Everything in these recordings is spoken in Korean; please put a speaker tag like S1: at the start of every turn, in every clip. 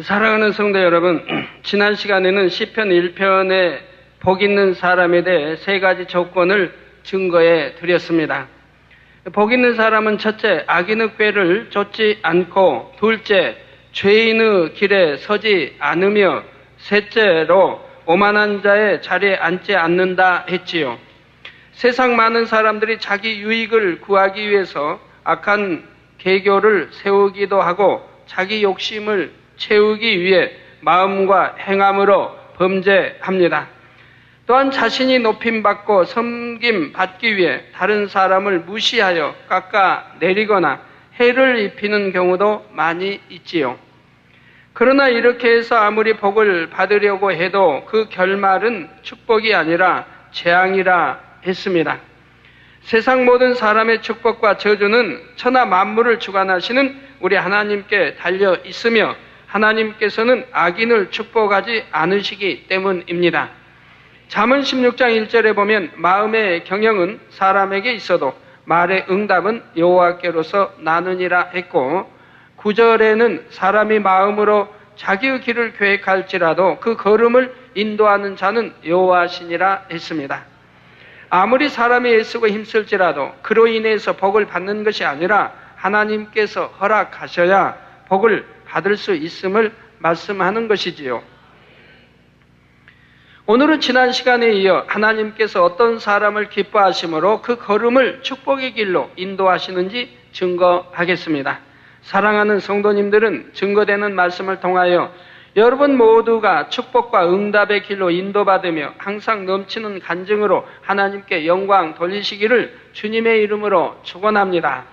S1: 사랑하는 성도 여러분, 지난 시간에는 시편 1편의 복 있는 사람에 대해 세 가지 조건을 증거해 드렸습니다. 복 있는 사람은 첫째, 악인의 꾀를 쫓지 않고, 둘째, 죄인의 길에 서지 않으며, 셋째로 오만한 자의 자리에 앉지 않는다 했지요. 세상 많은 사람들이 자기 유익을 구하기 위해서 악한 계교를 세우기도 하고 자기 욕심을 채우기 위해 마음과 행함으로 범죄합니다. 또한 자신이 높임받고 섬김받기 위해 다른 사람을 무시하여 깎아내리거나 해를 입히는 경우도 많이 있지요. 그러나 이렇게 해서 아무리 복을 받으려고 해도 그 결말은 축복이 아니라 재앙이라 했습니다. 세상 모든 사람의 축복과 저주는 천하 만물을 주관하시는 우리 하나님께 달려 있으며 하나님께서는 악인을 축복하지 않으시기 때문입니다. 잠언 16장 1절에 보면 마음의 경영은 사람에게 있어도 말의 응답은 여호와께로서 나느니라 했고, 9절에는 사람이 마음으로 자기의 길을 계획할지라도 그 걸음을 인도하는 자는 여호와시니라 했습니다. 아무리 사람이 애쓰고 힘쓸지라도 그로 인해서 복을 받는 것이 아니라 하나님께서 허락하셔야 복을 받을 수 있음을 말씀하는 것이지요. 오늘은 지난 시간에 이어 하나님께서 어떤 사람을 기뻐하심으로 그 걸음을 축복의 길로 인도하시는지 증거하겠습니다. 사랑하는 성도님들은 증거되는 말씀을 통하여 여러분 모두가 축복과 응답의 길로 인도받으며 항상 넘치는 간증으로 하나님께 영광 돌리시기를 주님의 이름으로 축원합니다.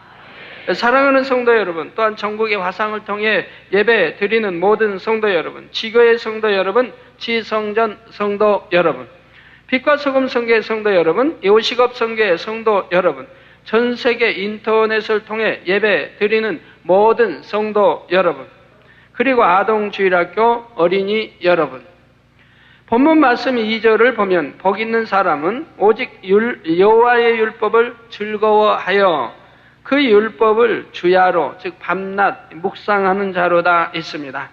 S1: 사랑하는 성도 여러분, 또한 전국의 화상을 통해 예배 드리는 모든 성도 여러분, 지교의 성도 여러분, 지성전 성도 여러분, 빛과 소금 성교의 성도 여러분, 요식업 성교의 성도 여러분, 전 세계 인터넷을 통해 예배 드리는 모든 성도 여러분, 그리고 아동주일학교 어린이 여러분. 본문 말씀 2절을 보면 복 있는 사람은 오직 여호와의 율법을 즐거워하여 그 율법을 주야로, 즉 밤낮 묵상하는 자로다 했습니다.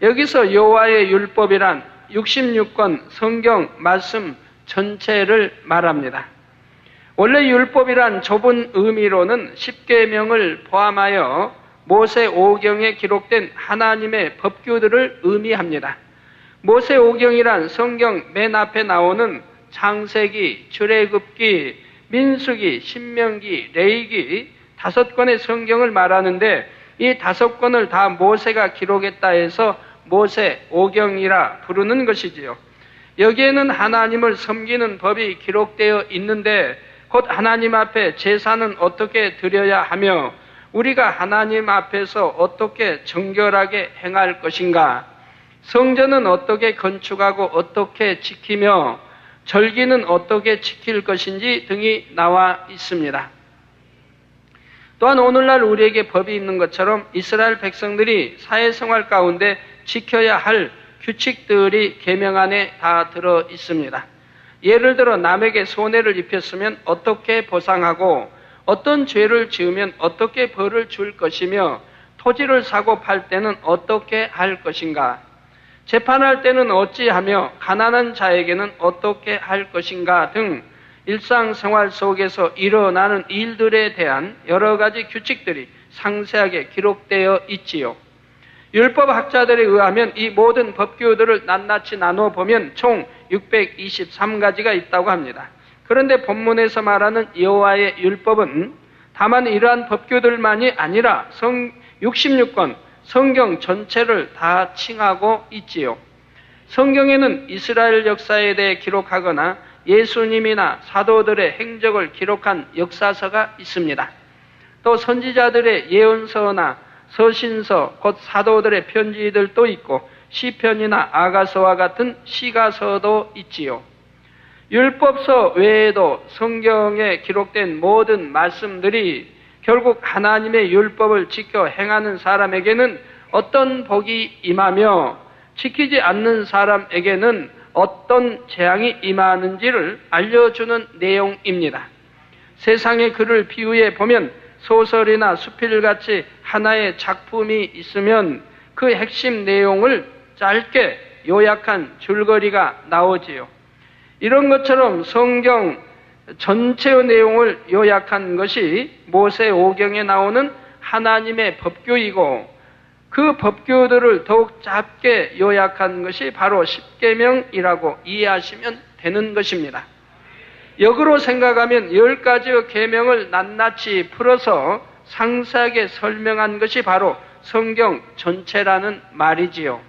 S1: 여기서 여호와의 율법이란 66권 성경 말씀 전체를 말합니다. 원래 율법이란 좁은 의미로는 10계명을 포함하여 모세 오경에 기록된 하나님의 법규들을 의미합니다. 모세 오경이란 성경 맨 앞에 나오는 창세기, 출애굽기, 민수기, 신명기, 레위기 5권의 성경을 말하는데, 이 5권을 다 모세가 기록했다 해서 모세 오경이라 부르는 것이지요. 여기에는 하나님을 섬기는 법이 기록되어 있는데, 곧 하나님 앞에 제사는 어떻게 드려야 하며 우리가 하나님 앞에서 어떻게 정결하게 행할 것인가, 성전은 어떻게 건축하고 어떻게 지키며 절기는 어떻게 지킬 것인지 등이 나와 있습니다. 또한 오늘날 우리에게 법이 있는 것처럼 이스라엘 백성들이 사회생활 가운데 지켜야 할 규칙들이 계명 안에 다 들어 있습니다. 예를 들어 남에게 손해를 입혔으면 어떻게 보상하고, 어떤 죄를 지으면 어떻게 벌을 줄 것이며, 토지를 사고 팔 때는 어떻게 할 것인가, 재판할 때는 어찌하며 가난한 자에게는 어떻게 할 것인가 등 일상생활 속에서 일어나는 일들에 대한 여러 가지 규칙들이 상세하게 기록되어 있지요. 율법학자들에 의하면 이 모든 법규들을 낱낱이 나누어 보면 총 623가지가 있다고 합니다. 그런데 본문에서 말하는 여호와의 율법은 다만 이러한 법규들만이 아니라 66권 성경 전체를 다 칭하고 있지요. 성경에는 이스라엘 역사에 대해 기록하거나 예수님이나 사도들의 행적을 기록한 역사서가 있습니다. 또 선지자들의 예언서나 서신서, 곧 사도들의 편지들도 있고 시편이나 아가서와 같은 시가서도 있지요. 율법서 외에도 성경에 기록된 모든 말씀들이 결국 하나님의 율법을 지켜 행하는 사람에게는 어떤 복이 임하며 지키지 않는 사람에게는 어떤 재앙이 임하는지를 알려주는 내용입니다. 세상의 글을 비유해 보면 소설이나 수필같이 하나의 작품이 있으면 그 핵심 내용을 짧게 요약한 줄거리가 나오지요. 이런 것처럼 성경 전체의 내용을 요약한 것이 모세오경에 나오는 하나님의 법규이고, 그 법규들을 더욱 짧게 요약한 것이 바로 십계명이라고 이해하시면 되는 것입니다. 역으로 생각하면 10가지의 계명을 낱낱이 풀어서 상세하게 설명한 것이 바로 성경 전체라는 말이지요.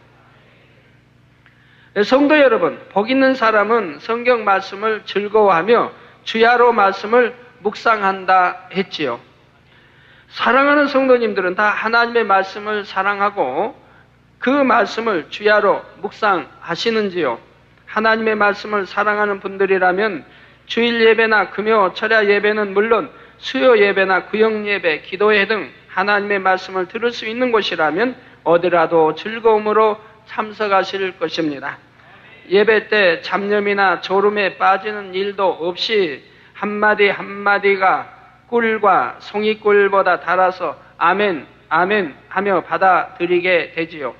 S1: 성도 여러분, 복 있는 사람은 성경 말씀을 즐거워하며 주야로 말씀을 묵상한다 했지요. 사랑하는 성도님들은 다 하나님의 말씀을 사랑하고 그 말씀을 주야로 묵상하시는지요? 하나님의 말씀을 사랑하는 분들이라면 주일 예배나 금요 철야 예배는 물론 수요 예배나 구역 예배, 기도회 등 하나님의 말씀을 들을 수 있는 곳이라면 어디라도 즐거움으로 참석하실 것입니다. 예배 때 잡념이나 졸음에 빠지는 일도 없이 한마디 한마디가 꿀과 송이꿀보다 달아서 아멘, 아멘 하며 받아들이게 되지요.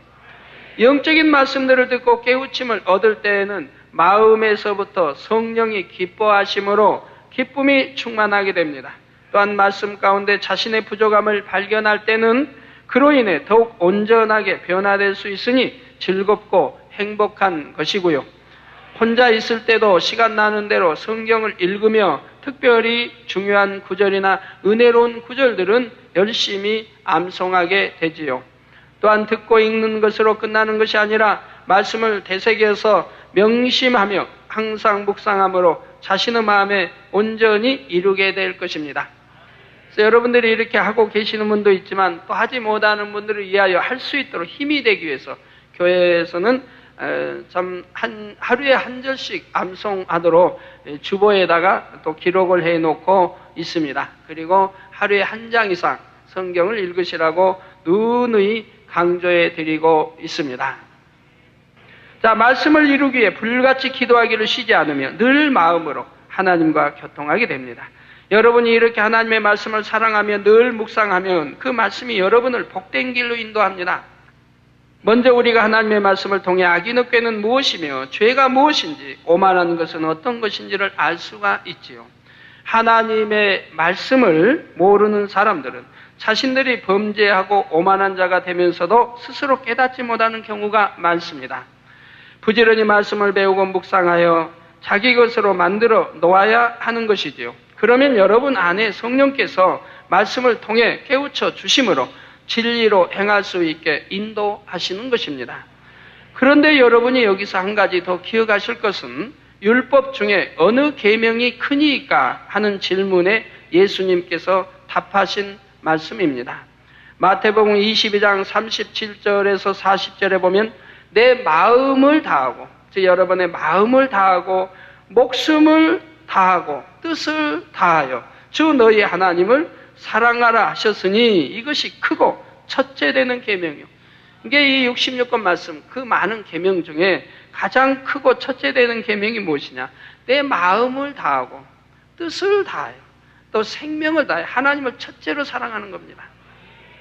S1: 영적인 말씀들을 듣고 깨우침을 얻을 때에는 마음에서부터 성령이 기뻐하심으로 기쁨이 충만하게 됩니다. 또한 말씀 가운데 자신의 부족함을 발견할 때는 그로 인해 더욱 온전하게 변화될 수 있으니 즐겁고 행복한 것이고요. 혼자 있을 때도 시간 나는 대로 성경을 읽으며 특별히 중요한 구절이나 은혜로운 구절들은 열심히 암송하게 되지요. 또한 듣고 읽는 것으로 끝나는 것이 아니라 말씀을 되새겨서 명심하며 항상 묵상함으로 자신의 마음에 온전히 이루게 될 것입니다. 그래서 여러분들이 이렇게 하고 계시는 분도 있지만 또 하지 못하는 분들을 위하여 할 수 있도록 힘이 되기 위해서 교회에서는 하루에 한 절씩 암송하도록 주보에다가 또 기록을 해놓고 있습니다. 그리고 하루에 한 장 이상 성경을 읽으시라고 누누이 강조해 드리고 있습니다. 자, 말씀을 이루기 위해 불같이 기도하기를 쉬지 않으며 늘 마음으로 하나님과 교통하게 됩니다. 여러분이 이렇게 하나님의 말씀을 사랑하며 늘 묵상하면 그 말씀이 여러분을 복된 길로 인도합니다. 먼저 우리가 하나님의 말씀을 통해 악인의 꾀는 무엇이며 죄가 무엇인지, 오만한 것은 어떤 것인지를 알 수가 있지요. 하나님의 말씀을 모르는 사람들은 자신들이 범죄하고 오만한 자가 되면서도 스스로 깨닫지 못하는 경우가 많습니다. 부지런히 말씀을 배우고 묵상하여 자기 것으로 만들어 놓아야 하는 것이지요. 그러면 여러분 안에 성령께서 말씀을 통해 깨우쳐 주심으로 진리로 행할 수 있게 인도하시는 것입니다. 그런데 여러분이 여기서 한 가지 더 기억하실 것은 율법 중에 어느 계명이 크니까 하는 질문에 예수님께서 답하신 말씀입니다. 마태복음 22장 37절에서 40절에 보면 내 마음을 다하고, 즉 여러분의 마음을 다하고 목숨을 다하고 뜻을 다하여 주 너희 하나님을 사랑하라 하셨으니 이것이 크고 첫째 되는 계명이요. 이게 이 66권 말씀, 그 많은 계명 중에 가장 크고 첫째 되는 계명이 무엇이냐? 내 마음을 다하고 뜻을 다하여 또 생명을 다하여 하나님을 첫째로 사랑하는 겁니다.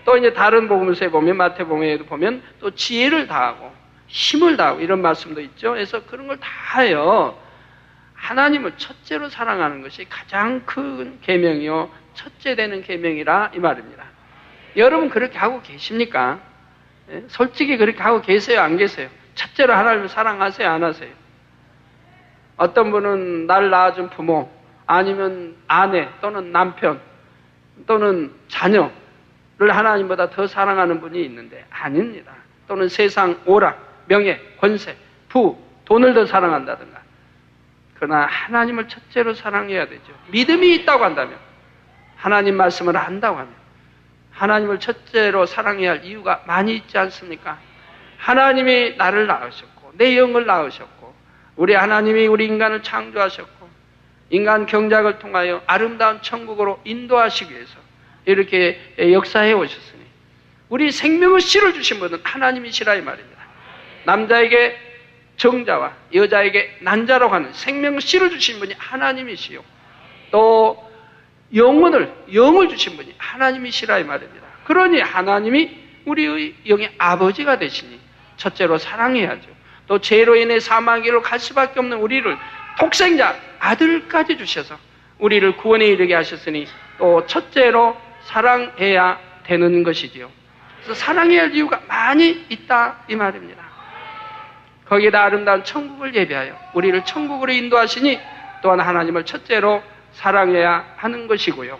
S1: 또 이제 다른 복음서에 보면, 마태복음에도 보면 또 지혜를 다하고 힘을 다하고 이런 말씀도 있죠. 그래서 그런 걸 다하여 하나님을 첫째로 사랑하는 것이 가장 큰 계명이요 첫째 되는 계명이라 이 말입니다. 여러분 그렇게 하고 계십니까? 솔직히 그렇게 하고 계세요, 안 계세요? 첫째로 하나님을 사랑하세요, 안 하세요? 어떤 분은 나를 낳아준 부모, 아니면 아내 또는 남편 또는 자녀를 하나님보다 더 사랑하는 분이 있는데 아닙니다. 또는 세상 오락, 명예, 권세, 부, 돈을 더 사랑한다든가. 그러나 하나님을 첫째로 사랑해야 되죠. 믿음이 있다고 한다면, 하나님 말씀을 안다고 하면 하나님을 첫째로 사랑해야 할 이유가 많이 있지 않습니까? 하나님이 나를 낳으셨고 내 영을 낳으셨고 우리 하나님이 우리 인간을 창조하셨고 인간 경작을 통하여 아름다운 천국으로 인도하시기 위해서 이렇게 역사해 오셨으니 우리 생명의 씨를 주신 분은 하나님이시라 이 말입니다. 남자에게 정자와 여자에게 난자라고 하는 생명의 씨를 주신 분이 하나님이시요 또 영을 주신 분이 하나님이시라 이 말입니다. 그러니 하나님이 우리의 영의 아버지가 되시니 첫째로 사랑해야죠. 또 죄로 인해 사망길로 갈 수밖에 없는 우리를 독생자 아들까지 주셔서 우리를 구원에 이르게 하셨으니 또 첫째로 사랑해야 되는 것이지요. 그래서 사랑해야 할 이유가 많이 있다 이 말입니다. 거기에다 아름다운 천국을 예비하여 우리를 천국으로 인도하시니 또한 하나님을 첫째로 사랑해야 하는 것이고요.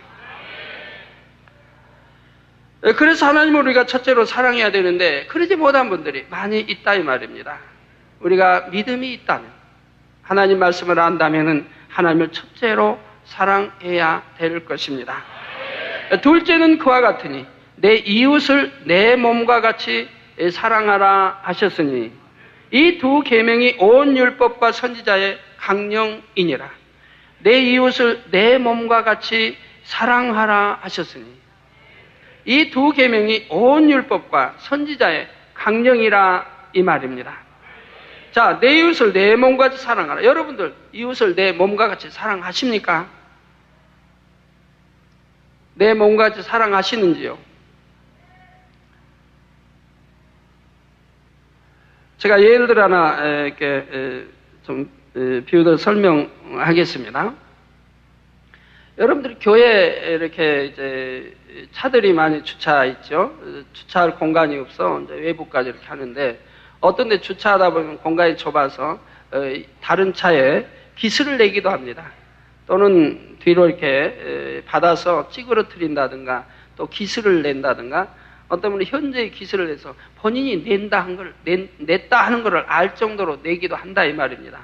S1: 그래서 하나님을 우리가 첫째로 사랑해야 되는데 그러지 못한 분들이 많이 있다 이 말입니다. 우리가 믿음이 있다면, 하나님 말씀을 안다면 하나님을 첫째로 사랑해야 될 것입니다. 둘째는 그와 같으니 내 이웃을 내 몸과 같이 사랑하라 하셨으니 이 두 계명이 온 율법과 선지자의 강령이니라. 내 이웃을 내 몸과 같이 사랑하라 하셨으니 이 두 계명이 온 율법과 선지자의 강령이라 이 말입니다. 자, 내 이웃을 내 몸과 같이 사랑하라. 여러분들 이웃을 내 몸과 같이 사랑하십니까? 내 몸과 같이 사랑하시는지요? 제가 예를 들어 하나 이렇게 좀 비유를 설명하겠습니다. 여러분들이 교회에 이렇게 이제 차들이 많이 주차 있죠. 주차할 공간이 없어 이제 외부까지 이렇게 하는데 어떤 데 주차하다 보면 공간이 좁아서 다른 차에 기스를 내기도 합니다. 또는 뒤로 이렇게 받아서 찌그러뜨린다든가 또 기스를 낸다든가 어떤 분은 현재의 기스를 내서 본인이 냈다 하는 것을 알 정도로 내기도 한다 이 말입니다.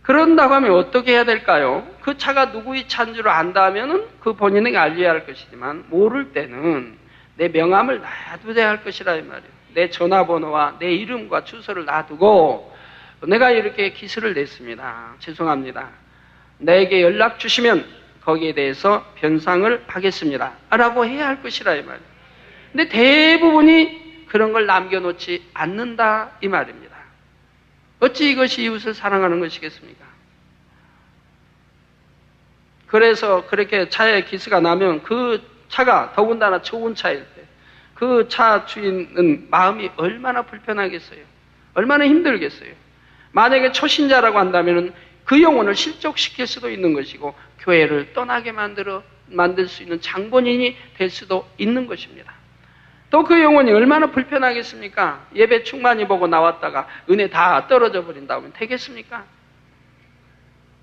S1: 그런다고 하면 어떻게 해야 될까요? 그 차가 누구의 차인 줄 안다면은 그 본인에게 알려야 할 것이지만 모를 때는 내 명함을 놔둬야 할 것이라 이 말이에요. 내 전화번호와 내 이름과 주소를 놔두고 내가 이렇게 기스를 냈습니다. 죄송합니다. 내게 연락 주시면 거기에 대해서 변상을 하겠습니다. 라고 해야 할 것이라 이 말이에요. 근데 대부분이 그런 걸 남겨놓지 않는다 이 말입니다. 어찌 이것이 이웃을 사랑하는 것이겠습니까? 그래서 그렇게 차에 기스가 나면 그 차가 더군다나 좋은 차일 때 그 차 주인은 마음이 얼마나 불편하겠어요? 얼마나 힘들겠어요? 만약에 초신자라고 한다면 그 영혼을 실족시킬 수도 있는 것이고 교회를 떠나게 만들 수 있는 장본인이 될 수도 있는 것입니다. 또 그 영혼이 얼마나 불편하겠습니까? 예배 충만히 보고 나왔다가 은혜 다 떨어져 버린다고 하면 되겠습니까?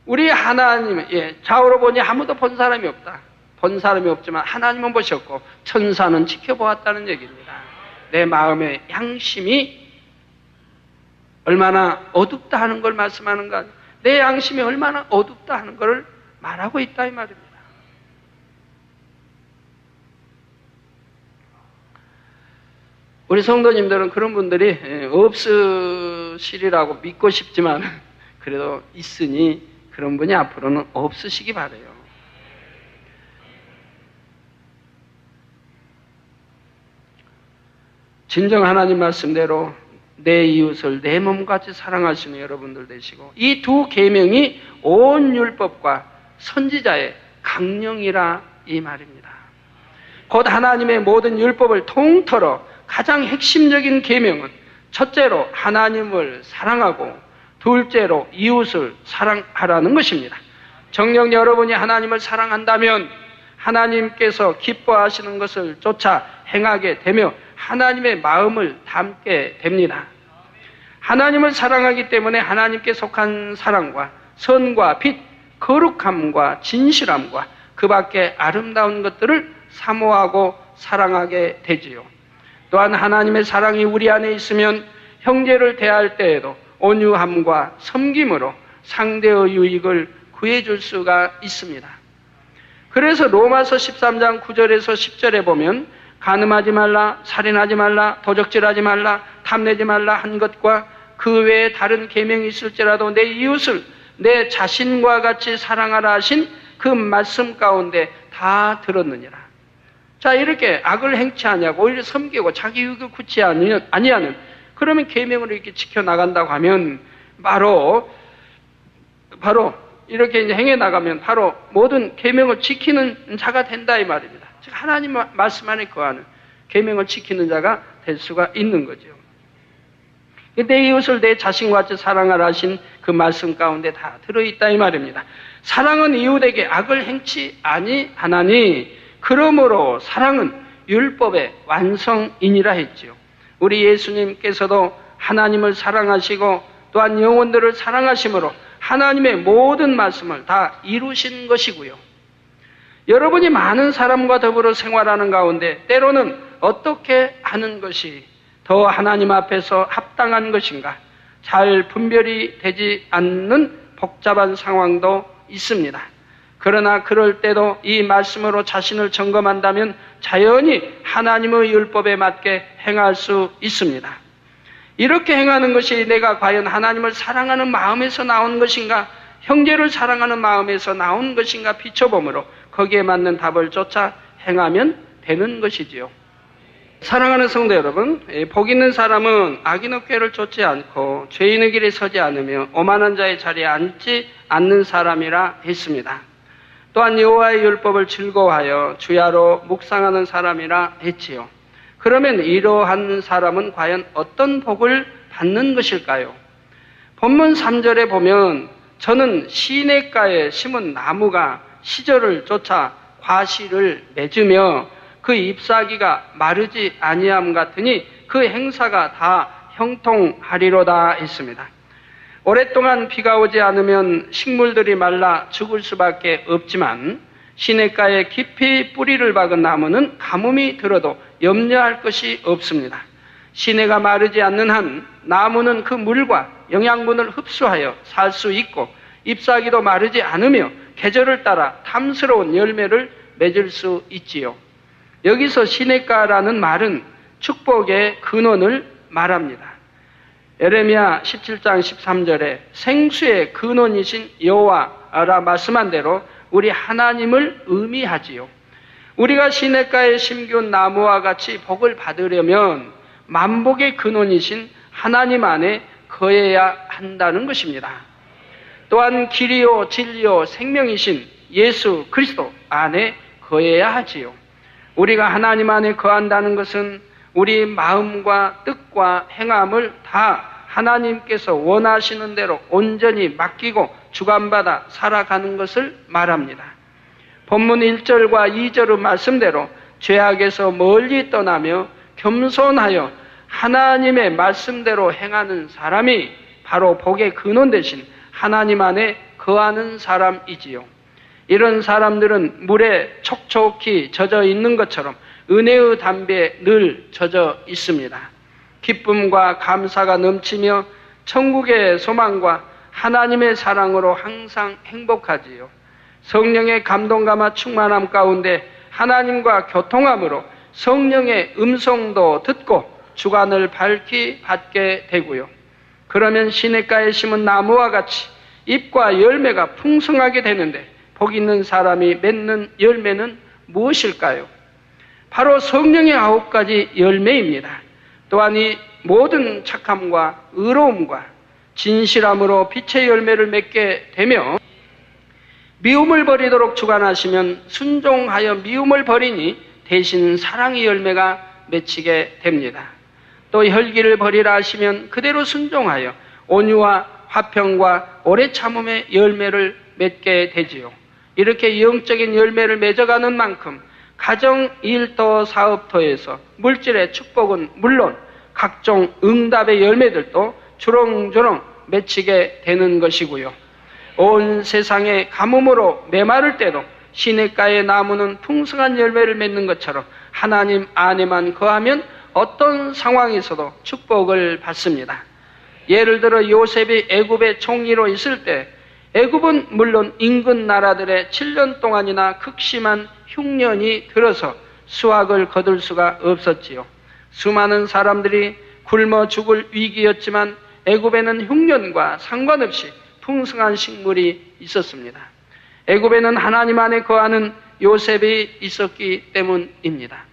S1: 우리 하나님, 좌우로 보니 아무도 본 사람이 없다. 본 사람이 없지만 하나님은 보셨고 천사는 지켜보았다는 얘기입니다. 내 마음의 양심이 얼마나 어둡다 하는 걸 말씀하는가? 내 양심이 얼마나 어둡다 하는 걸 말하고 있다 이 말입니다. 우리 성도님들은 그런 분들이 없으시리라고 믿고 싶지만 그래도 있으니 그런 분이 앞으로는 없으시기 바라요. 진정 하나님 말씀대로 내 이웃을 내 몸같이 사랑하시는 여러분들 되시고 이 두 계명이 온 율법과 선지자의 강령이라 이 말입니다. 곧 하나님의 모든 율법을 통틀어 가장 핵심적인 계명은 첫째로 하나님을 사랑하고 둘째로 이웃을 사랑하라는 것입니다. 정녕 여러분이 하나님을 사랑한다면 하나님께서 기뻐하시는 것을 쫓아 행하게 되며 하나님의 마음을 담게 됩니다. 하나님을 사랑하기 때문에 하나님께 속한 사랑과 선과 빛, 거룩함과 진실함과 그 밖에 아름다운 것들을 사모하고 사랑하게 되지요. 또한 하나님의 사랑이 우리 안에 있으면 형제를 대할 때에도 온유함과 섬김으로 상대의 유익을 구해줄 수가 있습니다. 그래서 로마서 13장 9절에서 10절에 보면 간음하지 말라, 살인하지 말라, 도적질하지 말라, 탐내지 말라 한 것과 그 외에 다른 계명이 있을지라도 내 이웃을 내 자신과 같이 사랑하라 하신 그 말씀 가운데 다 들었느니라. 자, 이렇게 악을 행치 아니하고 오히려 섬기고 자기 유익을 굳지 아니하는 그러면 계명을 이렇게 지켜나간다고 하면 바로 이렇게 이제 행해 나가면 바로 모든 계명을 지키는 자가 된다 이 말입니다. 즉 하나님 말씀 안에 거하는 계명을 지키는 자가 될 수가 있는 거죠. 내 이웃을 내 자신과 같이 사랑하라 하신 그 말씀 가운데 다 들어있다 이 말입니다. 사랑은 이웃에게 악을 행치 아니하나니 그러므로 사랑은 율법의 완성이니라 했지요. 우리 예수님께서도 하나님을 사랑하시고 또한 영혼들을 사랑하심으로 하나님의 모든 말씀을 다 이루신 것이고요. 여러분이 많은 사람과 더불어 생활하는 가운데 때로는 어떻게 하는 것이 더 하나님 앞에서 합당한 것인가 잘 분별이 되지 않는 복잡한 상황도 있습니다. 그러나 그럴 때도 이 말씀으로 자신을 점검한다면 자연히 하나님의 율법에 맞게 행할 수 있습니다. 이렇게 행하는 것이 내가 과연 하나님을 사랑하는 마음에서 나온 것인가, 형제를 사랑하는 마음에서 나온 것인가 비춰보므로 거기에 맞는 답을 쫓아 행하면 되는 것이지요. 사랑하는 성도 여러분, 복 있는 사람은 악인의 꾀를 쫓지 않고 죄인의 길에 서지 않으며 오만한 자의 자리에 앉지 않는 사람이라 했습니다. 또한 여호와의 율법을 즐거워하여 주야로 묵상하는 사람이라 했지요. 그러면 이러한 사람은 과연 어떤 복을 받는 것일까요? 본문 3절에 보면 저는 시냇가에 심은 나무가 시절을 쫓아 과실을 맺으며 그 잎사귀가 마르지 아니함 같으니 그 행사가 다 형통하리로다 했습니다. 오랫동안 비가 오지 않으면 식물들이 말라 죽을 수밖에 없지만 시냇가에 깊이 뿌리를 박은 나무는 가뭄이 들어도 염려할 것이 없습니다. 시내가 마르지 않는 한 나무는 그 물과 영양분을 흡수하여 살 수 있고 잎사귀도 마르지 않으며 계절을 따라 탐스러운 열매를 맺을 수 있지요. 여기서 시냇가라는 말은 축복의 근원을 말합니다. 에레미야 17장 13절에 생수의 근원이신 여호와라 말씀한 대로 우리 하나님을 의미하지요. 우리가 시냇가에 심기운 나무와 같이 복을 받으려면 만복의 근원이신 하나님 안에 거해야 한다는 것입니다. 또한 길이요 진리요 생명이신 예수 그리스도 안에 거해야 하지요. 우리가 하나님 안에 거한다는 것은 우리 마음과 뜻과 행함을 다 하나님께서 원하시는 대로 온전히 맡기고 주관받아 살아가는 것을 말합니다. 본문 1절과 2절의 말씀대로 죄악에서 멀리 떠나며 겸손하여 하나님의 말씀대로 행하는 사람이 바로 복의 근원 되신 하나님 안에 거하는 사람이지요. 이런 사람들은 물에 촉촉히 젖어 있는 것처럼 은혜의 담배에 늘 젖어 있습니다. 기쁨과 감사가 넘치며 천국의 소망과 하나님의 사랑으로 항상 행복하지요. 성령의 감동감화 충만함 가운데 하나님과 교통함으로 성령의 음성도 듣고 주관을 밝히 받게 되고요. 그러면 시냇가에 심은 나무와 같이 잎과 열매가 풍성하게 되는데 복 있는 사람이 맺는 열매는 무엇일까요? 바로 성령의 9가지 열매입니다. 또한 이 모든 착함과 의로움과 진실함으로 빛의 열매를 맺게 되며 미움을 버리도록 주관하시면 순종하여 미움을 버리니 대신 사랑의 열매가 맺히게 됩니다. 또 혈기를 버리라 하시면 그대로 순종하여 온유와 화평과 오래 참음의 열매를 맺게 되지요. 이렇게 영적인 열매를 맺어가는 만큼 가정, 일터, 사업터에서 물질의 축복은 물론 각종 응답의 열매들도 주렁주렁 맺히게 되는 것이고요. 온 세상에 가뭄으로 메마를 때도 시냇가의 나무는 풍성한 열매를 맺는 것처럼 하나님 안에만 거하면 어떤 상황에서도 축복을 받습니다. 예를 들어 요셉이 애굽의 총리로 있을 때 애굽은 물론 인근 나라들의 7년 동안이나 극심한 흉년이 들어서 수확을 거둘 수가 없었지요. 수많은 사람들이 굶어 죽을 위기였지만 애굽에는 흉년과 상관없이 풍성한 식물이 있었습니다. 애굽에는 하나님 안에 거하는 요셉이 있었기 때문입니다.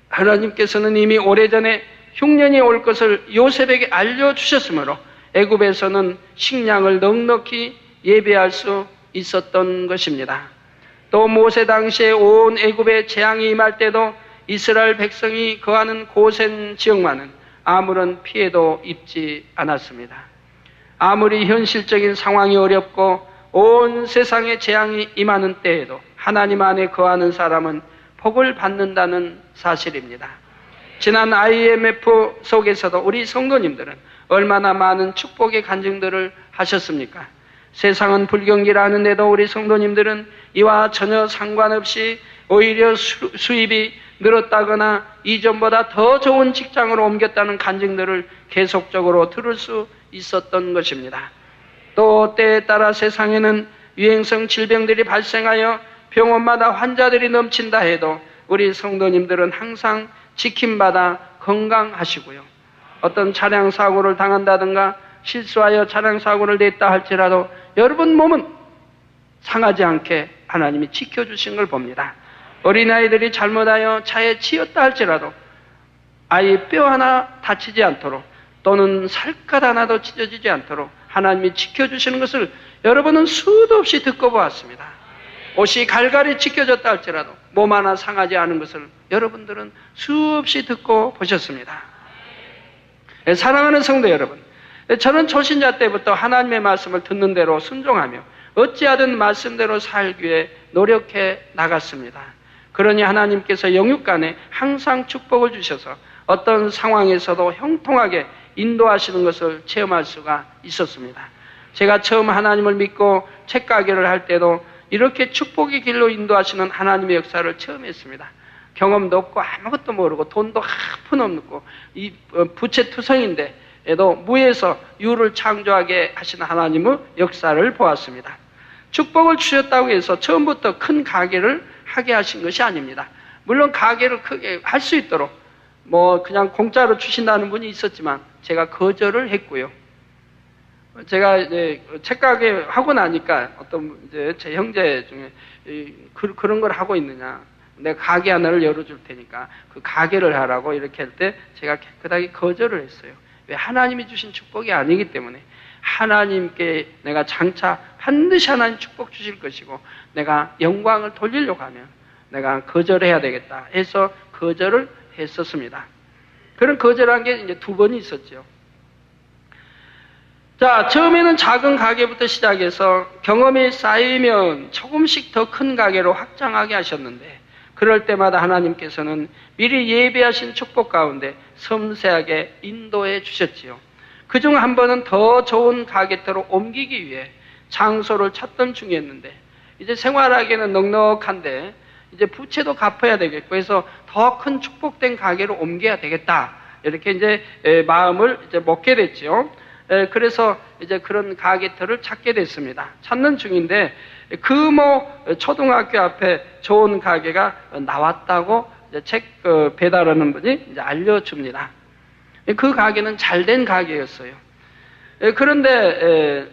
S1: 하나님께서는 이미 오래전에 흉년이 올 것을 요셉에게 알려주셨으므로 애굽에서는 식량을 넉넉히 예배할 수 있었던 것입니다. 또 모세 당시에 온 애굽에 재앙이 임할 때도 이스라엘 백성이 거하는 고센 지역만은 아무런 피해도 입지 않았습니다. 아무리 현실적인 상황이 어렵고 온 세상에 재앙이 임하는 때에도 하나님 안에 거하는 사람은 복을 받는다는 사실입니다. 지난 IMF 속에서도 우리 성도님들은 얼마나 많은 축복의 간증들을 하셨습니까? 세상은 불경기라 하는데도 우리 성도님들은 이와 전혀 상관없이 오히려 수입이 늘었다거나 이전보다 더 좋은 직장으로 옮겼다는 간증들을 계속적으로 들을 수 있었던 것입니다. 또 때에 따라 세상에는 유행성 질병들이 발생하여 병원마다 환자들이 넘친다 해도 우리 성도님들은 항상 지킴받아 건강하시고요. 어떤 차량 사고를 당한다든가 실수하여 차량 사고를 냈다 할지라도 여러분 몸은 상하지 않게 하나님이 지켜주신 걸 봅니다. 어린아이들이 잘못하여 차에 치였다 할지라도 아이 뼈 하나 다치지 않도록 또는 살갗 하나도 찢어지지 않도록 하나님이 지켜주시는 것을 여러분은 수도 없이 듣고 보았습니다. 옷이 갈갈이 찢겨졌다 할지라도 몸 하나 상하지 않은 것을 여러분들은 수없이 듣고 보셨습니다. 사랑하는 성도 여러분, 저는 초신자 때부터 하나님의 말씀을 듣는 대로 순종하며 어찌하든 말씀대로 살기 위해 노력해 나갔습니다. 그러니 하나님께서 영육간에 항상 축복을 주셔서 어떤 상황에서도 형통하게 인도하시는 것을 체험할 수가 있었습니다. 제가 처음 하나님을 믿고 책가게를 할 때도 이렇게 축복의 길로 인도하시는 하나님의 역사를 처음 했습니다. 경험도 없고 아무것도 모르고 돈도 한 푼 없고 이 부채투성인데도 무에서 유를 창조하게 하시는 하나님의 역사를 보았습니다. 축복을 주셨다고 해서 처음부터 큰 가게를 하게 하신 것이 아닙니다. 물론 가게를 크게 할 수 있도록 그냥 공짜로 주신다는 분이 있었지만 제가 거절을 했고요. 제가 이제 책가게 하고 나니까 어떤 이제 제 형제 중에 그런 걸 하고 있느냐, 내가 가게 하나를 열어줄 테니까 그 가게를 하라고 이렇게 할 때 제가 깨끗하게 거절을 했어요. 왜? 하나님이 주신 축복이 아니기 때문에 하나님께 내가 장차 반드시 하나님 축복 주실 것이고 내가 영광을 돌리려고 하면 내가 거절해야 되겠다 해서 거절을 했었습니다. 그런 거절한 게 이제 2번이 있었죠. 자, 처음에는 작은 가게부터 시작해서 경험이 쌓이면 조금씩 더 큰 가게로 확장하게 하셨는데 그럴 때마다 하나님께서는 미리 예비하신 축복 가운데 섬세하게 인도해 주셨지요. 그중 한 번은 더 좋은 가게터로 옮기기 위해 장소를 찾던 중이었는데 이제 생활하기에는 넉넉한데 이제 부채도 갚아야 되겠고 해서 더 큰 축복된 가게로 옮겨야 되겠다. 이렇게 이제 마음을 이제 먹게 됐죠. 그래서 이제 그런 가게터를 찾게 됐습니다. 찾는 중인데 초등학교 앞에 좋은 가게가 나왔다고 이제 책 배달하는 분이 이제 알려줍니다. 그 가게는 잘된 가게였어요. 그런데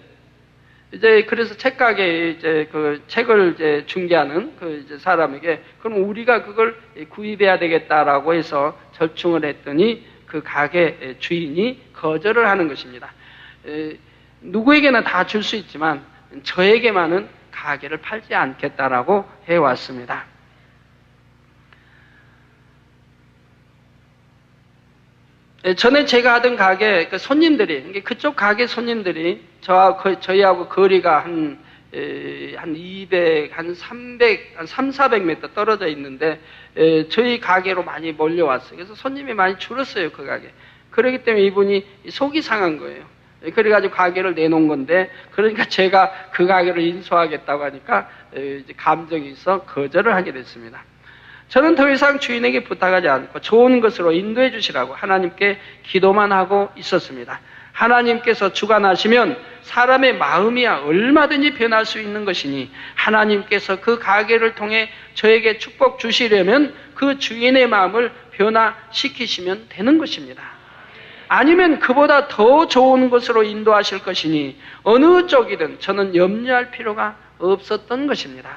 S1: 이제 그래서 책가게에 이제 그 책을 이제 중개하는 그 이제 사람에게 그럼 우리가 그걸 구입해야 되겠다라고 해서 절충을 했더니 그 가게 주인이 거절을 하는 것입니다. 누구에게나 다 줄 수 있지만 저에게만은 가게를 팔지 않겠다라고 해왔습니다. 전에 제가 하던 가게 그 손님들이 그쪽 가게 손님들이 저희하고 거리가 한 200, 한 300, 한 300~400m 떨어져 있는데 저희 가게로 많이 몰려왔어요. 그래서 손님이 많이 줄었어요, 그 가게. 그렇기 때문에 이분이 속이 상한 거예요. 그래가지고 가게를 내놓은 건데, 그러니까 제가 그 가게를 인수하겠다고 하니까 이제 감정이 있어 거절을 하게 됐습니다. 저는 더 이상 주인에게 부탁하지 않고 좋은 것으로 인도해 주시라고 하나님께 기도만 하고 있었습니다. 하나님께서 주관하시면 사람의 마음이야 얼마든지 변할 수 있는 것이니 하나님께서 그 가게를 통해 저에게 축복 주시려면 그 주인의 마음을 변화시키시면 되는 것입니다. 아니면 그보다 더 좋은 것으로 인도하실 것이니 어느 쪽이든 저는 염려할 필요가 없었던 것입니다.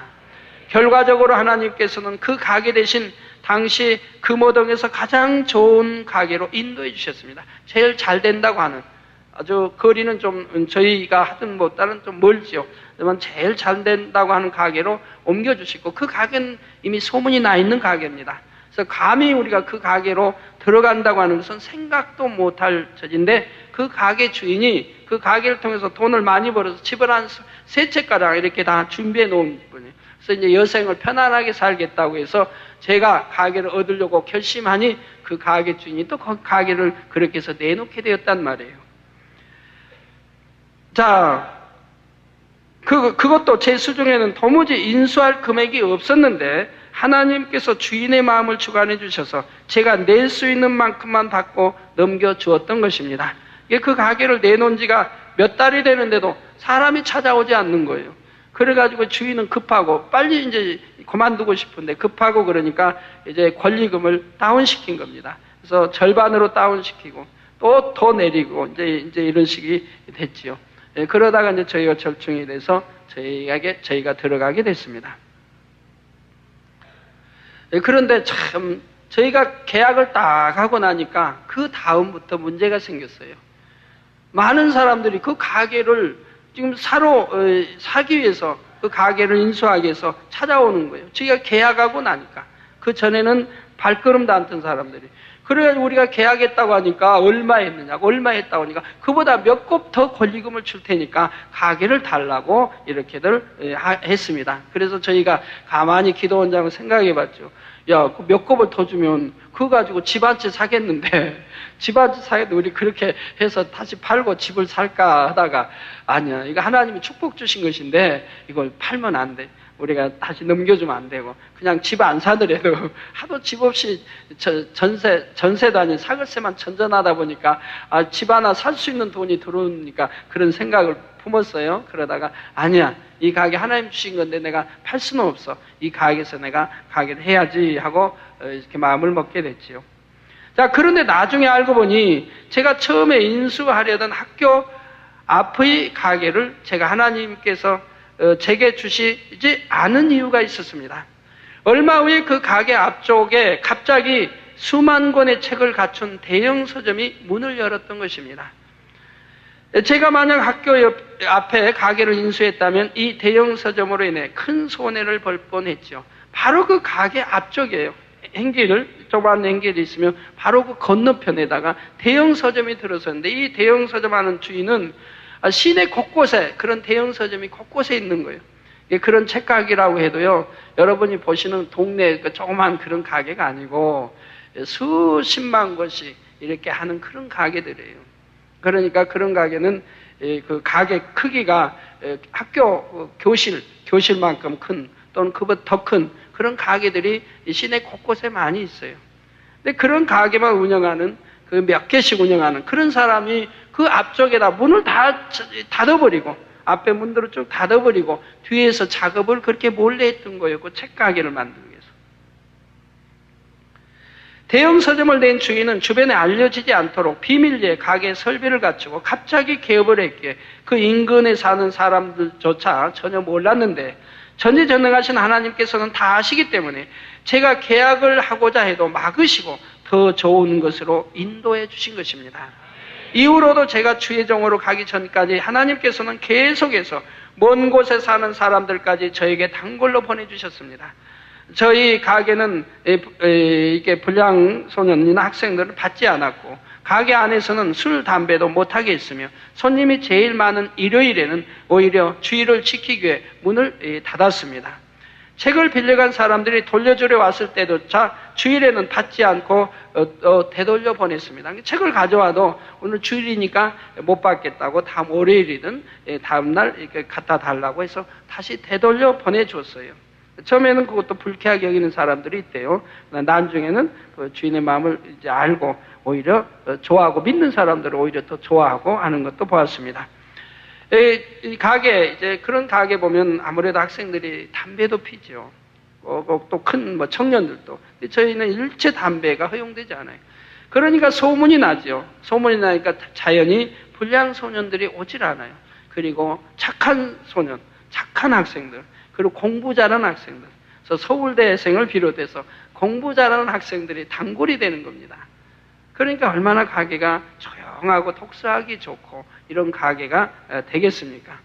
S1: 결과적으로 하나님께서는 그 가게 대신 당시 금호동에서 가장 좋은 가게로 인도해 주셨습니다. 제일 잘 된다고 하는, 아주 거리는 좀 저희가 하던 것보다는 좀 멀지요. 하지만 제일 잘 된다고 하는 가게로 옮겨주시고, 그 가게는 이미 소문이 나 있는 가게입니다. 그래서 감히 우리가 그 가게로 들어간다고 하는 것은 생각도 못할 처지인데 그 가게 주인이 그 가게를 통해서 돈을 많이 벌어서 집을 한 세 채가량 이렇게 다 준비해 놓은 분이에요. 그래서 이제 여생을 편안하게 살겠다고 해서 제가 가게를 얻으려고 결심하니 그 가게 주인이 또 그 가게를 그렇게 해서 내놓게 되었단 말이에요. 자, 그것도 제 수중에는 도무지 인수할 금액이 없었는데 하나님께서 주인의 마음을 주관해 주셔서 제가 낼 수 있는 만큼만 받고 넘겨주었던 것입니다. 그 가게를 내놓은 지가 몇 달이 되는데도 사람이 찾아오지 않는 거예요. 그래가지고 주인은 급하고 빨리 이제 그만두고 싶은데 급하고 그러니까 이제 권리금을 다운시킨 겁니다. 그래서 절반으로 다운시키고 또 더 내리고 이제 이런 식이 됐지요. 그러다가 이제 저희가 절충이 돼서 저희가 들어가게 됐습니다. 그런데 참 저희가 계약을 딱 하고 나니까 그 다음부터 문제가 생겼어요. 많은 사람들이 그 가게를 지금 사기 위해서 그 가게를 인수하기 위해서 찾아오는 거예요. 저희가 계약하고 나니까. 그 전에는 발걸음도 안 뜬 사람들이. 그래가지고 우리가 계약했다고 하니까 얼마 했느냐고, 얼마 했다고 하니까 그보다 몇 곱 더 권리금을 줄 테니까 가게를 달라고 이렇게들 했습니다. 그래서 저희가 가만히 기도원장을 생각해 봤죠. 야, 그 몇 곱을 더 주면 그거 가지고 집 한 채 사겠는데 집 한 채 사겠는데 우리 그렇게 해서 다시 팔고 집을 살까 하다가 아니야, 이거 하나님이 축복 주신 것인데 이걸 팔면 안 돼. 우리가 다시 넘겨주면 안 되고 그냥 집 안 사더라도 하도 집 없이 전세도 아닌 사글세만 전전하다 보니까 집 하나 살 수 있는 돈이 들어오니까 그런 생각을 품었어요. 그러다가 아니야, 이 가게 하나님 주신 건데 내가 팔 수는 없어. 이 가게에서 내가 가게를 해야지 하고 이렇게 마음을 먹게 됐지요. 자, 그런데 나중에 알고 보니 제가 처음에 인수하려던 학교 앞의 가게를 제가 하나님께서 제게 주시지 않은 이유가 있었습니다. 얼마 후에 그 가게 앞쪽에 갑자기 수만 권의 책을 갖춘 대형 서점이 문을 열었던 것입니다. 제가 만약 학교 앞에 가게를 인수했다면 이 대형 서점으로 인해 큰 손해를 볼 뻔했죠. 바로 그 가게 앞쪽이에요. 좁은 행길이 있으면 바로 그 건너편에다가 대형 서점이 들어섰는데 이 대형 서점 하는 주인은 시내 곳곳에 그런 대형 서점이 곳곳에 있는 거예요. 그런 책가게라고 해도요, 여러분이 보시는 동네 그 조그만 그런 가게가 아니고 수십만 권씩 이렇게 하는 그런 가게들이에요. 그러니까 그런 가게는 그 가게 크기가 학교 교실만큼 큰 또는 그보다 더 큰 그런 가게들이 시내 곳곳에 많이 있어요. 근데 그런 가게만 운영하는 그 몇 개씩 운영하는 그런 사람이 그 앞쪽에다 문을 다 닫아버리고 앞에 문들을 쭉 닫아버리고 뒤에서 작업을 그렇게 몰래 했던 거예요. 그 책가게를 만들기 위해서. 대형 서점을 낸 주인은 주변에 알려지지 않도록 비밀리에 가게 설비를 갖추고 갑자기 개업을 했기에 그 인근에 사는 사람들조차 전혀 몰랐는데 전지전능하신 하나님께서는 다 아시기 때문에 제가 계약을 하고자 해도 막으시고 더 좋은 것으로 인도해 주신 것입니다. 이후로도 제가 주의 종으로 가기 전까지 하나님께서는 계속해서 먼 곳에 사는 사람들까지 저에게 단골로 보내주셨습니다. 저희 가게는 이게 불량소년이나 학생들을 받지 않았고 가게 안에서는 술, 담배도 못하게 했으며 손님이 제일 많은 일요일에는 오히려 주의를 지키기 위해 문을 닫았습니다. 책을 빌려간 사람들이 돌려주려 왔을 때조차 주일에는 받지 않고 되돌려 보냈습니다. 책을 가져와도 오늘 주일이니까 못 받겠다고 다음 월요일이든 다음날 이렇게 갖다 달라고 해서 다시 되돌려 보내줬어요. 처음에는 그것도 불쾌하게 여기는 사람들이 있대요. 나중에는 그 주인의 마음을 이제 알고 오히려 좋아하고 믿는 사람들을 오히려 더 좋아하고 하는 것도 보았습니다. 이 가게, 이제 그런 가게 보면 아무래도 학생들이 담배도 피죠. 또 큰 청년들도. 저희는 일체 담배가 허용되지 않아요. 그러니까 소문이 나죠. 소문이 나니까 자연히 불량 소년들이 오질 않아요. 그리고 착한 소년, 착한 학생들, 그리고 공부 잘하는 학생들. 그래서 서울대생을 비롯해서 공부 잘하는 학생들이 단골이 되는 겁니다. 그러니까 얼마나 가게가 조용하고 독서하기 좋고 이런 가게가 되겠습니까?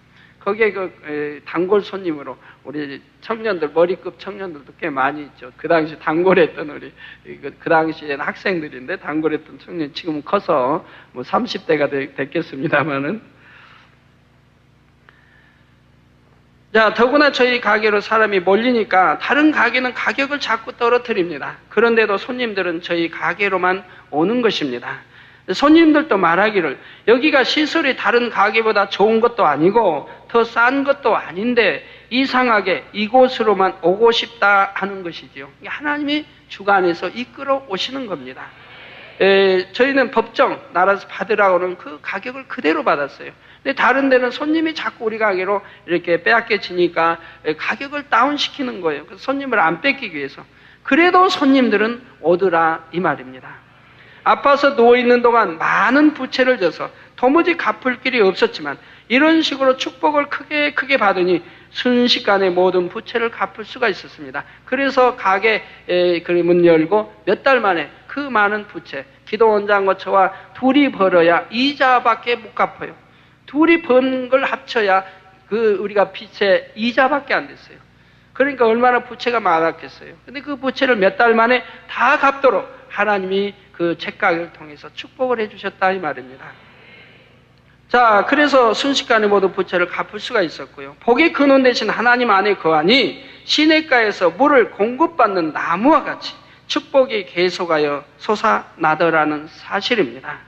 S1: 거기에 그 단골 손님으로 우리 청년들, 머리급 청년들도 꽤 많이 있죠. 그 당시 단골했던 우리 그 당시에는 학생들인데 단골했던 청년, 지금은 커서 뭐 30대가 됐겠습니다만은. 자, 더구나 저희 가게로 사람이 몰리니까 다른 가게는 가격을 자꾸 떨어뜨립니다. 그런데도 손님들은 저희 가게로만 오는 것입니다. 손님들도 말하기를 여기가 시설이 다른 가게보다 좋은 것도 아니고 더 싼 것도 아닌데 이상하게 이곳으로만 오고 싶다 하는 것이지요. 하나님이 주관해서 이끌어 오시는 겁니다. 저희는 법정 나라에서 받으라고는 그 가격을 그대로 받았어요. 근데 다른 데는 손님이 자꾸 우리 가게로 이렇게 빼앗겨지니까 가격을 다운시키는 거예요. 그래서 손님을 안 뺏기기 위해서. 그래도 손님들은 오더라 이 말입니다. 아파서 누워있는 동안 많은 부채를 져서 도무지 갚을 길이 없었지만 이런 식으로 축복을 크게 받으니 순식간에 모든 부채를 갚을 수가 있었습니다. 그래서 가게 문 열고 몇 달 만에 그 많은 부채, 기도원장과 저와 둘이 벌어야 이자밖에 못 갚아요. 둘이 번 걸 합쳐야 우리가 빚의 이자밖에 안 됐어요. 그러니까 얼마나 부채가 많았겠어요. 근데 그 부채를 몇 달 만에 다 갚도록 하나님이 그 책가격을 통해서 축복을 해주셨다 이 말입니다. 자, 그래서 순식간에 모두 부채를 갚을 수가 있었고요. 복의 근원 대신 하나님 안에 거하니 시냇가에서 물을 공급받는 나무와 같이 축복이 계속하여 솟아나더라는 사실입니다.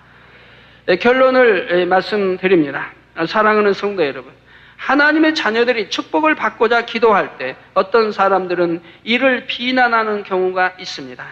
S1: 결론을 말씀드립니다. 사랑하는 성도 여러분, 하나님의 자녀들이 축복을 받고자 기도할 때 어떤 사람들은 이를 비난하는 경우가 있습니다.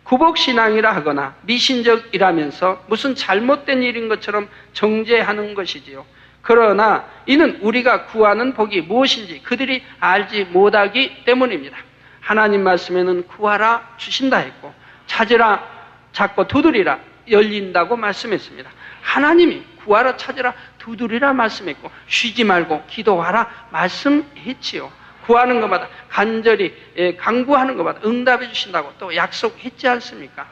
S1: 구복신앙이라 하거나 미신적이라면서 무슨 잘못된 일인 것처럼 정죄하는 것이지요. 그러나 이는 우리가 구하는 복이 무엇인지 그들이 알지 못하기 때문입니다. 하나님 말씀에는 구하라 주신다 했고 찾으라 찾고 두드리라 열린다고 말씀했습니다. 하나님이 구하라 찾으라 두드리라 말씀했고 쉬지 말고 기도하라 말씀했지요. 구하는 것마다 간절히 간구하는 것마다 응답해 주신다고 또 약속했지 않습니까?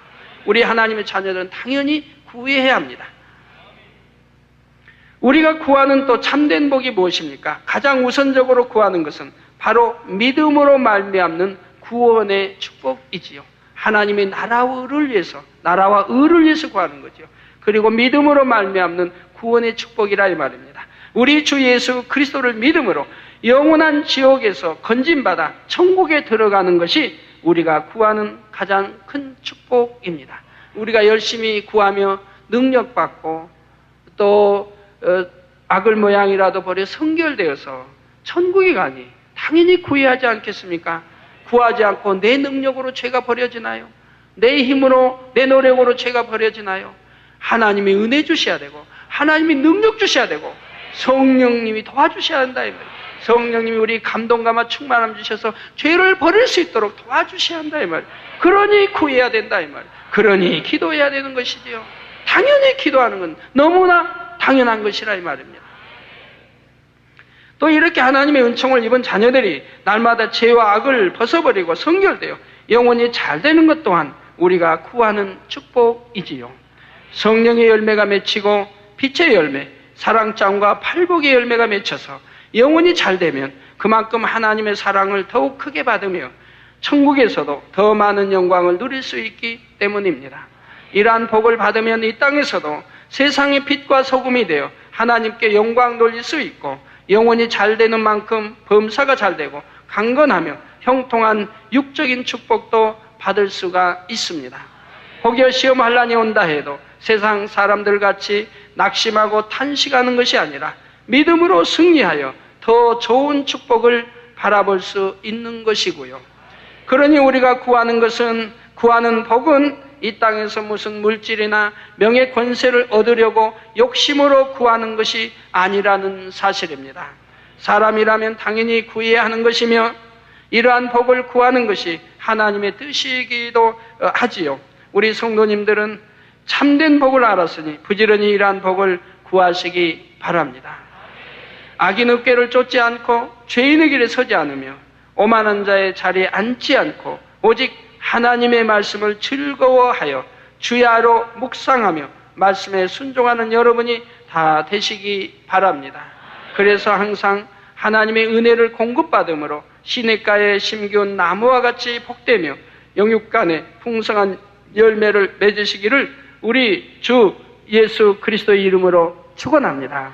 S1: 우리 하나님의 자녀들은 당연히 구해야 합니다. 우리가 구하는 또 참된 복이 무엇입니까? 가장 우선적으로 구하는 것은 바로 믿음으로 말미암는 구원의 축복이지요. 하나님의 나라와 의를 위해서 구하는 거죠. 그리고 믿음으로 말미암는 구원의 축복이라 이 말입니다. 우리 주 예수 그리스도를 믿음으로 영원한 지옥에서 건진받아 천국에 들어가는 것이 우리가 구하는 가장 큰 축복입니다. 우리가 열심히 구하며 능력받고 또 악을 모양이라도 버려 성결되어서 천국에 가니 당연히 구해야 하지 않겠습니까? 구하지 않고 내 능력으로 죄가 버려지나요? 내 힘으로 내 노력으로 죄가 버려지나요? 하나님이 은혜 주셔야 되고 하나님이 능력 주셔야 되고 성령님이 도와주셔야 한다 이 말이에요. 성령님이 우리 감동감과 충만함 주셔서 죄를 버릴 수 있도록 도와주셔야 한다 이 말이에요. 그러니 구해야 된다 이 말이에요. 그러니 기도해야 되는 것이지요. 당연히 기도하는 건 너무나 당연한 것이라 이 말입니다. 또 이렇게 하나님의 은총을 입은 자녀들이 날마다 죄와 악을 벗어버리고 성결되어 영원히 잘 되는 것 또한 우리가 구하는 축복이지요. 성령의 열매가 맺히고 빛의 열매, 사랑장과 팔복의 열매가 맺혀서 영원히 잘 되면 그만큼 하나님의 사랑을 더욱 크게 받으며 천국에서도 더 많은 영광을 누릴 수 있기 때문입니다. 이러한 복을 받으면 이 땅에서도 세상의 빛과 소금이 되어 하나님께 영광 돌릴 수 있고 영원히 잘 되는 만큼 범사가 잘 되고 강건하며 형통한 육적인 축복도 받을 수가 있습니다. 혹여 시험 환난이 온다 해도 세상 사람들 같이 낙심하고 탄식하는 것이 아니라 믿음으로 승리하여 더 좋은 축복을 바라볼 수 있는 것이고요. 그러니 우리가 구하는 복은 이 땅에서 무슨 물질이나 명예 권세를 얻으려고 욕심으로 구하는 것이 아니라는 사실입니다. 사람이라면 당연히 구해야 하는 것이며 이러한 복을 구하는 것이 하나님의 뜻이기도 하지요. 우리 성도님들은 참된 복을 알았으니 부지런히 이러한 복을 구하시기 바랍니다. 악인의 꾀를 쫓지 않고 죄인의 길에 서지 않으며 오만한 자의 자리에 앉지 않고 오직 하나님의 말씀을 즐거워하여 주야로 묵상하며 말씀에 순종하는 여러분이 다 되시기 바랍니다. 그래서 항상 하나님의 은혜를 공급받음으로 시냇가에 심기운 나무와 같이 복되며 영육간에 풍성한 열매를 맺으시기를 우리 주 예수 그리스도의 이름으로 축원합니다.